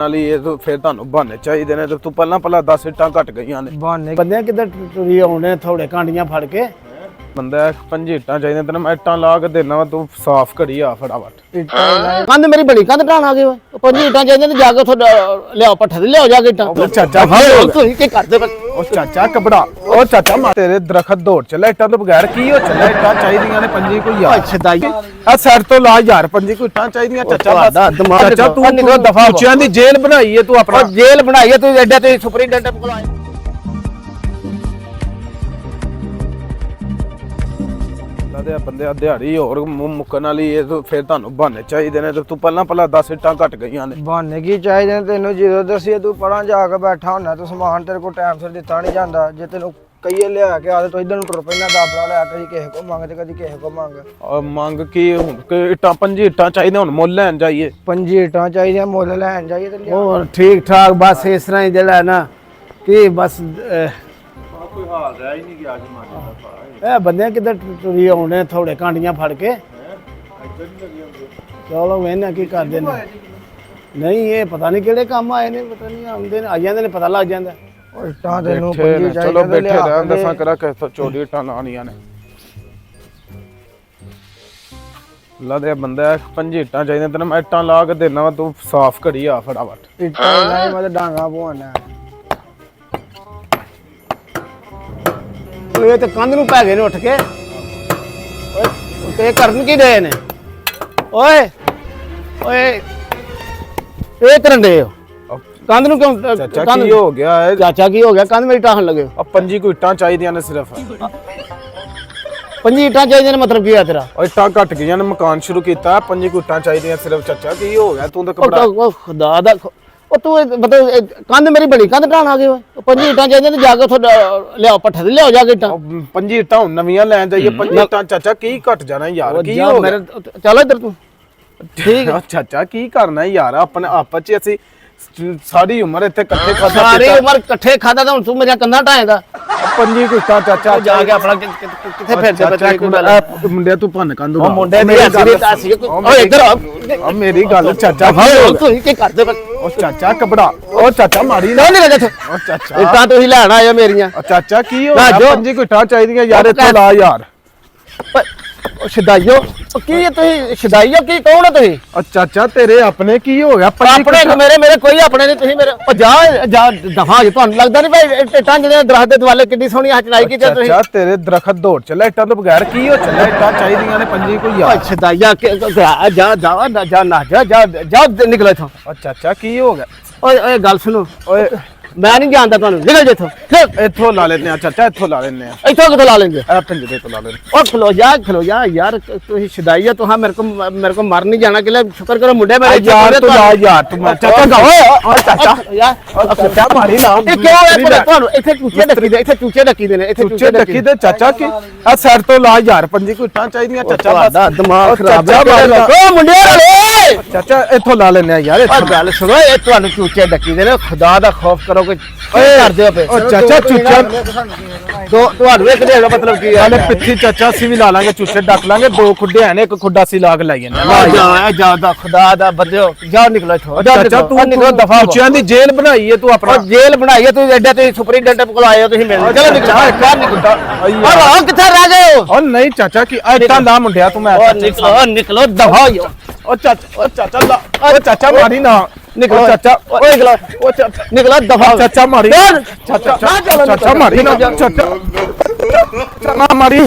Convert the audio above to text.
ਨਾਲੀ ਇਹ ਤੋਂ ਫਿਰ ਤੁਹਾਨੂੰ ਬਹਾਨੇ ਚਾਹੀਦੇ ਨੇ ਤੇ ਤੂੰ ਪਹਿਲਾਂ 10 ਇੱਟਾਂ ਘਟ ਗਈਆਂ ਨੇ ਬਹਾਨੇ ਬੰਦੇ ਕਿੱਧਰ ਟੁਰੀ ਆਉਣੇ ਥੋੜੇ ਕਾਂਡੀਆਂ ਫੜ ਕੇ ਬੰਦਾ 5 ਇੱਟਾਂ ਚਾਹੀਦੀਆਂ ਤੈਨੂੰ ਮੈਂ ਇੱਟਾਂ ਲਾ ਕੇ ਦੇਣਾ ਤੂੰ ਸਾਫ਼ ਕਰੀ ਆ ਫਟਾਫਟ ਕੰਧ ਮੇਰੀ ਬੜੀ ਕੰਧ ਢਾਣ ਆ ਗਏ ਓਏ 5 ਇੱਟਾਂ ਚਾਹੀਦੀਆਂ ਤੇ ਜਾ ਕੇ ਉੱਥੋਂ ਲਿਆਓ ਪੱਠਾ ਤੇ ਲਿਆਓ ਜਾ ਕੇ ਇੱਟਾਂ ਚਾਚਾ ਤੁਸੀਂ ਕੀ ਕਰਦੇ ਬਸ ਉਹ ਚਾਚਾ ਕਬੜਾ ਉਹ ਚਾਚਾ ਤੇਰੇ ਦਰਖਤ ਦੌੜ ਚੱਲਿਆ ਇੱਟਾਂ ਤੋਂ ਬਗੈਰ ਕੀ ਹੋ ਚੱਲਿਆ ਇੱਟਾਂ ਚਾਹੀਦੀਆਂ ਨੇ 5 ਕੋਈ ਯਾਰ ਛਦਾਈ ਆ ਸਾਈਡ ਤੋਂ ਲਾ ਯਾਰ 5 ਕੋਈ ਇੱਟਾਂ ਚਾਹੀਦੀਆਂ ਚਾਚਾ ਚਾਚਾ ਤੂੰ ਨਿਕਲ ਦਫਾ ਉੱਚਿਆਂ ਦੀ ਜੇਲ੍ਹ ਬਣਾਈ ਹੈ ਤੂੰ ਆਪਣਾ ਜੇਲ੍ਹ ਬਣਾਈ ਹੈ ਤੂੰ ਐਡਾ ਤੇ ਸੁਪਰਿੰਟੈਂਡੈਂਟ ਕੋਲ ਆਇਆ ਦੇ ਬੰਦੇ ਦਿਹਾੜੀ ਹੋਰ ਮੁੱਕਣ ਵਾਲੀ ਇਹ ਤੋਂ ਫਿਰ ਤੁਹਾਨੂੰ ਬਹਾਨੇ ਚਾਹੀਦੇ ਨੇ ਤੇ ਤੂੰ ਪਹਿਲਾਂ 10 ਇੱਟਾਂ ਘਟ ਗਈਆਂ ਨੇ ਬਹਾਨੇ ਕੀ ਚਾਹੀਦੇ ਨੇ ਤੈਨੂੰ ਜਦੋਂ ਦੱਸੀਏ ਤੂੰ ਪਰਾਂ ਜਾ ਕੇ ਬੈਠਾ ਹੁੰਨਾ ਤੂੰ ਸਮਾਨ ਤੇਰੇ ਕੋਲ ਟਾਈਮ ਸਿਰ ਦਿੱਤਾ ਨਹੀਂ ਜਾਂਦਾ ਜੇ ਤੈਨੂੰ ਕਈਏ ਲਿਆ ਕੇ ਆਦੇ ਤੂੰ ਇਧਰ ਨੂੰ ਟੁਰ ਪੈਣਾ ਦਾਬੜਾ ਲਿਆ ਕਦੀ ਕਿਸੇ ਕੋ ਮੰਗ ਤੇ ਕਦੀ ਕਿਸੇ ਕੋ ਮੰਗ ਮੰਗ ਕੀ ਹੁਣ ਕਿ ਇੱਟਾਂ 5 ਇੱਟਾਂ ਚਾਹੀਦੀਆਂ ਹੁਣ ਮੁੱਲ ਲੈਣ ਜਾਈਏ 5 ਇੱਟਾਂ ਚਾਹੀਦੀਆਂ ਮੁੱਲ ਲੈਣ ਜਾਈਏ ਤੇ ਹੋਰ ਠੀਕ ਠਾਕ ਬਸ ਇਸ ਤਰ੍ਹਾਂ ਹੀ ਜਿਹੜਾ ਨਾ ਕਿ ਬਸ ਕੋਈ ਹਾਲ ਰਹਿ ਹੀ ਨਹੀਂ ਗਿਆ ਅੱਜ ਮਾਜੀ ਇਹ ਬੰਦੇ ਕਿੱਧਰ ਟੁਰੀ ਆਉਣੇ ਥੋੜੇ ਕਾਂਡੀਆਂ ਫੜ ਕੇ ਚਲੋ ਵੇਖਣਾ ਕੀ ਕਰਦੇ ਨੇ ਨਹੀਂ ਇਹ ਪਤਾ ਨਹੀਂ ਕਿਹੜੇ ਕੰਮ ਆਏ ਨੇ ਪਤਾ ਨਹੀਂ ਆਉਂਦੇ ਨੇ ਆ ਜਾਂਦੇ ਨੇ ਪਤਾ ਲੱਗ ਜਾਂਦਾ ਇੱਟਾਂ ਤੈਨੂੰ ਚਲੋ ਬੈਠੇ ਰਹਿਣ ਦੱਸਾਂ ਕਰਾ ਕਿ ਚੋਰੀ ਇੱਟਾਂ ਲਾਣੀਆਂ ਨੇ ਲਾਦੇ ਬੰਦਾ 5 ਇੱਟਾਂ ਚਾਹੀਦੀਆਂ ਤੈਨੂੰ ਮੈਂ ਇੱਟਾਂ ਲਾ ਕੇ ਦੇਣਾ ਤੂੰ ਸਾਫ਼ ਕਰੀ ਆ ਫਟਾਫਟ ਇੱਟਾਂ ਨਹੀਂ ਮੈਂ ਤਾਂ ਡਾਂਗਾ ਪਵਾਉਣਾ ਇਹ ਤੇ ਕੰਧ ਨੂੰ ਪੈ ਗਏ ਨੇ ਉੱਠ ਕੇ ਓਏ ਤੇ ਕਰਨ ਕੀ ਦੇ ਨੇ ਓਏ ਓਏ ਇਹ ਕਰਨ ਦੇ ਕੰਧ ਨੂੰ ਕਿਉਂ ਚਾਚਾ ਕੀ ਹੋ ਗਿਆ ਹੈ ਚਾਚਾ ਕੀ ਹੋ ਗਿਆ ਕੰਧ ਮੇਰੀ ਟਾਹਣ ਲੱਗੇ ਆ 5 ਕੋਈ ਇੱਟਾਂ ਚਾਹੀਦੀਆਂ ਨੇ ਸਿਰਫ 5 ਇੱਟਾਂ ਚਾਹੀਦੀਆਂ ਨੇ ਮਤਲਬ ਕੀ ਆ ਤੇਰਾ ਓ ਇੱਟਾਂ ਘਟ ਗਈਆਂ ਨੇ ਮਕਾਨ ਸ਼ੁਰੂ ਕੀਤਾ 5 ਕੋਈ ਇੱਟਾਂ ਚਾਹੀਦੀਆਂ ਸਿਰਫ ਚਾਚਾ ਕੀ ਹੋ ਗਿਆ ਤੂੰ ਤਾਂ ਘਬਰਾ ਉਹ ਖੁਦਾ ਦਾ ਉਹ ਤੂੰ ਮਤਲਬ ਕੰਧ ਮੇਰੀ ਬੜੀ ਕੰਧ ਢਾਣ ਆ ਗਏ ਓਏ 5 ਇੱਟਾਂ ਚਾਹੀਦੀਆਂ ਤੇ ਜਾ ਕੇ ਉੱਥੋਂ ਲਿਆਓ ਪੱਠਾ ਤੇ ਲਿਆਓ ਜਾ ਕੇ ਇੱਟਾਂ 5 ਇੱਟਾਂ ਹੁਣ ਨਵੀਆਂ ਲੈਣ ਜਾਈਏ 5 ਇੱਟਾਂ ਚਾਚਾ ਕੀ ਘਟ ਜਾਣਾ ਯਾਰ ਕੀ ਹੋ ਗਿਆ ਚੱਲ ਇੱਧਰ ਤੂੰ ਠੀਕ ਚਾਚਾ ਕੀ ਕਰਨਾ ਯਾਰ ਆਪਣੇ ਆਪਸ ਚ ਅਸੀਂ ਸਾਰੀ ਉਮਰ ਇੱਥੇ ਇਕੱਠੇ ਖਾਦਾ ਸਾਰੀ ਉਮਰ ਇਕੱਠੇ ਖਾਦਾ ਤਾਂ ਹੁਣ ਤੂੰ ਮੇਰਾ ਕੰਧਾਂ ਢਾਏਗਾ 5 ਕੁੱਤਾ ਚਾਚਾ ਜਾ ਕੇ ਆਪਣਾ ਕਿੱਥੇ ਫਿਰਦੇ ਮੁੰਡਿਆ ਤੂੰ ਭੰਨ ਕੰਦੂ ਮੁੰਡੇ ਦੀ ਅਸੀਂ ਓਏ ਇੱਧਰ ਆ ਮੇਰੀ ਗੱਲ ਚਾਚਾ ਤੁਸੀਂ ਕੀ ਕਰਦੇ ਬਸ ਉਹ ਚਾਚਾ ਕਬੜਾ ਉਹ ਚਾਚਾ ਮਾਰੀ ਨਾ ਨਹੀਂ ਇੱਥੇ ਉਹ ਚਾਚਾ ਇੱਟਾਂ ਤੁਸੀਂ ਲੈਣ ਆਏ ਮੇਰੀਆਂ ਚਾਚਾ ਕੀ ਹੋ ਗਿਆ 5 ਕੁੱਟਾਂ ਚਾਹੀਦੀਆਂ ਯਾਰ ਇੱਥੇ ਲਾ ਯਾਰ ਉਹ ਸ਼ਦਾਈਓ ਕੀ ਤੁਸੀਂ ਸ਼ਦਾਈਓ ਕੀ ਕੌਣ ਹੋ ਤੁਸੀਂ ਉਹ ਚਾਚਾ ਤੇਰੇ ਆਪਣੇ ਕੀ ਹੋ ਗਿਆ ਆਪਣੇ ਮੇਰੇ ਕੋਈ ਆਪਣੇ ਨਹੀਂ ਤੁਸੀਂ ਮੇਰੇ ਉਹ ਜਾ ਦਫਾ ਜੀ ਤੁਹਾਨੂੰ ਲੱਗਦਾ ਨਹੀਂ ਭਾਈ ਇੱਟਾਂ ਜਿਹੜੇ ਦਰਖਤ ਦੇ ਦੁਆਲੇ ਕਿੰਨੀ ਸੋਹਣੀ ਹਚਨਾਈ ਕੀਤੀ ਤੁਸੀਂ ਚਾਚਾ ਤੇਰੇ ਦਰਖਤ ਦੌੜ ਚੱਲਿਆ ਇੱਟਾਂ ਤੋਂ ਬਗੈਰ ਕੀ ਹੋ ਚੱਲਿਆ ਇੱਟਾਂ ਚਾਹੀਦੀਆਂ ਨੇ 5 ਕੋਈ ਯਾਰ ਸ਼ਦਾਈਆ ਜਾ ਨਿਕਲੋ ਇੱਥੋਂ ਉਹ ਚਾਚਾ ਕੀ ਹੋ ਗਿਆ ਓਏ ਗੱਲ ਸੁਣੋ ਓਏ ਮੈਂ ਨਹੀਂ ਜਾਣਦਾ ਤੁਹਾਨੂੰ ਨਿਕਲ ਜੇ ਇੱਥੋਂ ਇੱਥੋਂ ਲਾ ਲੈਨੇ ਆ ਚਾਚਾ ਇੱਥੋਂ ਲਾ ਲੈਨੇ ਆ ਇੱਥੋਂ ਕਿੱਥੋਂ ਲਾ ਲੈਂਗੇ ਇਹ ਪਿੰਜਰੇ ਤੋਂ ਲਾ ਲੈਨੇ ਉਹ ਖਲੋ ਜਾ ਯਾਰ ਤੁਸੀਂ ਸ਼ਦਾਈਆ ਤੂੰ ਮੇਰੇ ਕੋ ਮਰ ਨਹੀਂ ਜਾਣਾ ਕਿ ਸ਼ੁਕਰ ਕਰੋ ਮੁੰਡੇ ਮੇਰੇ ਯਾਰ ਤੂੰ ਲਾ ਯਾਰ ਤੂੰ ਚਾਚਾ ਓਏ ਚਾਚਾ ਯਾਰ ਚਾਚਾ ਮਾਰੀ ਨਾ ਇਹ ਕਿਉਂ ਹੈ ਤੁਹਾਨੂੰ ਇੱਥੇ ਚੂਚੇ ਡੱਕੀ ਦੇ ਨੇ ਇੱਥੇ ਚੂਚੇ ਡੱਕੀ ਦੇ ਚਾਚਾ ਕੀ ਆ ਸਾਈਡ ਤੋਂ ਲਾ ਯਾਰ 5 ਕੋਈ ਇੱਟਾਂ ਚਾਹੀਦੀਆਂ ਚਾਚਾ ਬਸ ਦਿਮਾਗ ਖਰਾਬ ਹੈ ਓ ਮੁੰਡੇ ਵਾਲੇ ਚਾਚਾ ਇੱਥੋਂ ਲਾ ਲੈਨੇ ਆ ਯਾਰ ਇਹ ਗੱਲ ਸੁਣੋ ਇਹ ਤੁਹਾਨੂੰ ਚੂਚੇ ਡੱਕੀ ਦੇ ਨੇ ਖੁਦਾ ਦਾ ਖੌਫ ਕਰੋ ਕਿ ਕਰਦੇ ਹੋ ਪਏ ਓ ਚਾਚਾ ਚੂਚਾ ਤੁਹਾਨੂੰ ਇੱਕ ਦੇਖ ਮਤਲਬ ਕੀ ਹੈ ਹਲੇ ਪਿੱਛੇ ਚਾਚਾ ਅਸੀਂ ਵੀ ਲਾ ਲਾਂਗੇ ਚੂਚੇ ਡੱਕ ਲਾਂਗੇ 2 ਖੁੱਡੇ ਹਨ ਇੱਕ ਖੁੱਡਾ ਸੀ ਲਾ ਕੇ ਲਾਈ ਜਾਂਦੇ ਜਾ ਦਾ ਖੁਦਾ ਦਾ ਬੰਦਿਓ ਜਾ ਨਿਕਲੋ ਇੱਥੋਂ ਚਾਚਾ ਤੂੰ ਨਿਕਲੋ ਦਫਾ ਚੂਚਿਆਂ ਦੀ ਜੇਲ੍ਹ ਬਣਾਈ ਹੈ ਤੂੰ ਆਪਣਾ ਜੇਲ੍ਹ ਬਣਾਈ ਹੈ ਤੂੰ ਐਡਾ ਤੇ ਸੁਪਰਿੰਟੈਂਡੈਂਟ ਕੋਲ ਆਏ ਹੋ ਤੁਸੀਂ ਮਿਲਣ ਚਲੋ ਨਿਕਲੋ ਬਾਹਰ ਨਿਕਲੋ ਓ ਕਿੱਥੇ ਰਹਿ ਗਏ ਹੋ ਓ ਨਹੀਂ ਚਾਚਾ ਕੀ ਇੱਟਾਂ ਲਾ ਮੁੰਡਿਆ ਤੂੰ ਮੈਂ ਨਿਕਲੋ ਦਫਾ ਹੋ ਓ ਚਾਚਾ ਮਾਰੀ ਨਾ ਨਿਕਲੋ ਚਾਚਾ ਓਏ ਨਿਕਲੋ ਓ ਚਾਚਾ ਨਿਕਲੋ ਦਫਾ ਚਾਚਾ ਮਾਰੀ ਚਾਚਾ ਮਾਰੀ ਨਾ ਚਾਚਾ ਮਾਰੀ